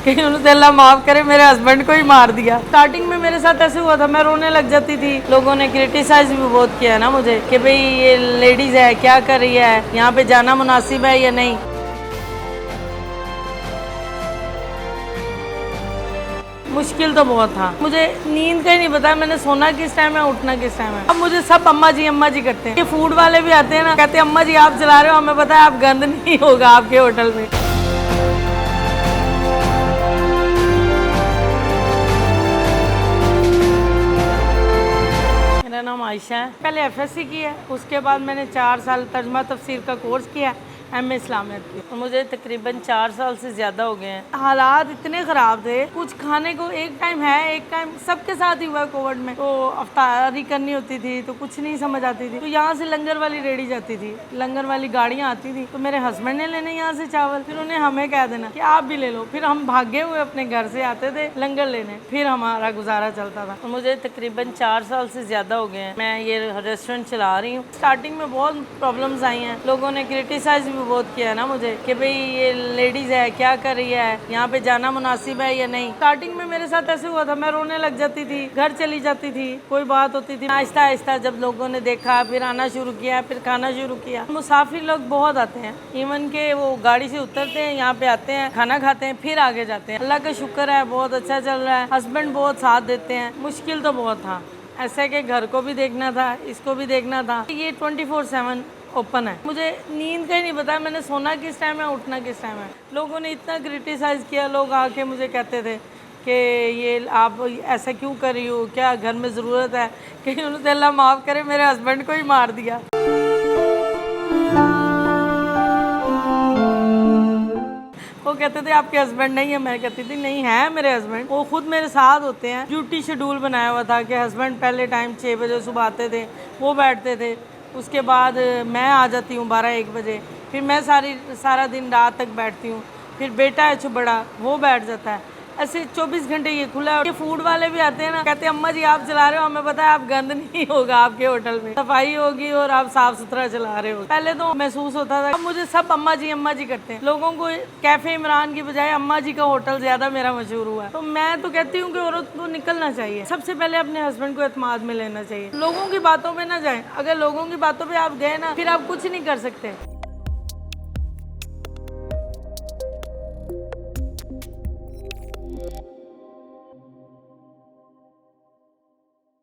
कि उन्होंने अल्लाह माफ़ करे मेरे हस्बैंड को ही मार दिया। स्टार्टिंग में मेरे साथ ऐसे हुआ था, मैं रोने लग जाती थी। लोगों ने क्रिटिसाइज भी बहुत किया ना मुझे कि भाई ये लेडीज़ है, क्या कर रही है, यहाँ पे जाना मुनासिब है या नहीं। मुश्किल तो बहुत था, मुझे नींद का ही नहीं पता मैंने सोना किस टाइम है, उठना किस टाइम है। अब मुझे सब अम्मा जी करते हैं। ये फूड वाले भी आते हैं ना, कहते हैं अम्मा जी आप चला रहे हो, हमें पता है आप गंद नहीं होगा आपके होटल में। मेरा नाम आयशा है। पहले एफएससी की है, उसके बाद मैंने 4 साल तर्जमा तफसीर का कोर्स किया, एमए इस्लामियत की। मुझे तकरीबन 4 साल से ज़्यादा हो गए हैं। हालात इतने ख़राब थे, कुछ खाने को एक टाइम है, एक टाइम सबके साथ ही हुआ कोविड में। तो अफ्तारी करनी होती थी तो कुछ नहीं समझ आती थी, तो यहाँ से लंगर वाली रेडी जाती थी, लंगर वाली गाड़ियाँ आती थी, तो मेरे हस्बैंड ने लेने यहाँ से चावल, फिर उन्हें हमें कह देना कि आप भी ले लो। फिर हम भागे हुए अपने घर से आते थे लंगर लेने, फिर हमारा गुजारा चलता था। तो मुझे तकरीबन 4 साल से ज़्यादा हो गए हैं मैं ये रेस्टोरेंट चला रही हूँ। स्टार्टिंग में बहुत प्रॉब्लम्स आई हैं, लोगों ने क्रिटिसाइज भी बहुत किया है ना मुझे कि भाई ये लेडीज़ है, क्या कर रही है, यहाँ पे जाना मुनासिब है या नहीं। स्टार्टिंग में मेरे साथ ऐसे हुआ था, मैं रोने लग जाती थी, घर चली जाती थी, कोई बात होती थी। आहिस्ता आहिस्ता जब लोगों ने देखा, फिर आना शुरू किया, फिर खाना शुरू किया। मुसाफिर लोग बहुत आते हैं, इवन के वो गाड़ी से उतरते हैं, यहाँ पे आते हैं, खाना खाते हैं, फिर आगे जाते हैं। अल्लाह का शुक्र है बहुत अच्छा चल रहा है, हस्बैंड बहुत साथ देते हैं। मुश्किल तो बहुत था, ऐसे कि घर को भी देखना था, इसको भी देखना था। ये 24/7 ओपन है। मुझे नींद का ही नहीं पता मैंने सोना किस टाइम है, उठना किस टाइम है। लोगों ने इतना क्रिटिसाइज़ किया, लोग आके मुझे कहते थे कि ये आप ऐसा क्यों कर रही हो, क्या घर में ज़रूरत है, कि उन्होंने अल्लाह माफ़ करे मेरे हस्बैंड को ही मार दिया। वो कहते थे आपके हस्बैंड नहीं है, मैं कहती थी नहीं है मेरे हस्बैंड, वो खुद मेरे साथ होते हैं। ड्यूटी शेड्यूल बनाया हुआ था कि हस्बैंड पहले टाइम 6 बजे सुबह आते थे, वो बैठते थे, उसके बाद मैं आ जाती हूँ 12-1 बजे, फिर मैं सारा दिन रात तक बैठती हूँ, फिर बेटा है जो बड़ा वो बैठ जाता है। ऐसे 24 घंटे ये खुला है। ये फूड वाले भी आते हैं ना, कहते हैं अम्मा जी आप चला रहे हो, हमें पता है आप गंद नहीं होगा आपके होटल में, सफाई होगी और आप साफ सुथरा चला रहे हो। पहले तो महसूस होता था, अब मुझे सब अम्मा जी करते हैं। लोगों को कैफे इमरान की बजाय अम्मा जी का होटल ज्यादा मेरा मशहूर हुआ है। तो मैं तो कहती हूँ कि औरत को निकलना चाहिए, सबसे पहले अपने हस्बैंड को एतमाद में लेना चाहिए, लोगों की बातों पे ना जाए। अगर लोगों की बातों पे आप गए ना, फिर आप कुछ नहीं कर सकते।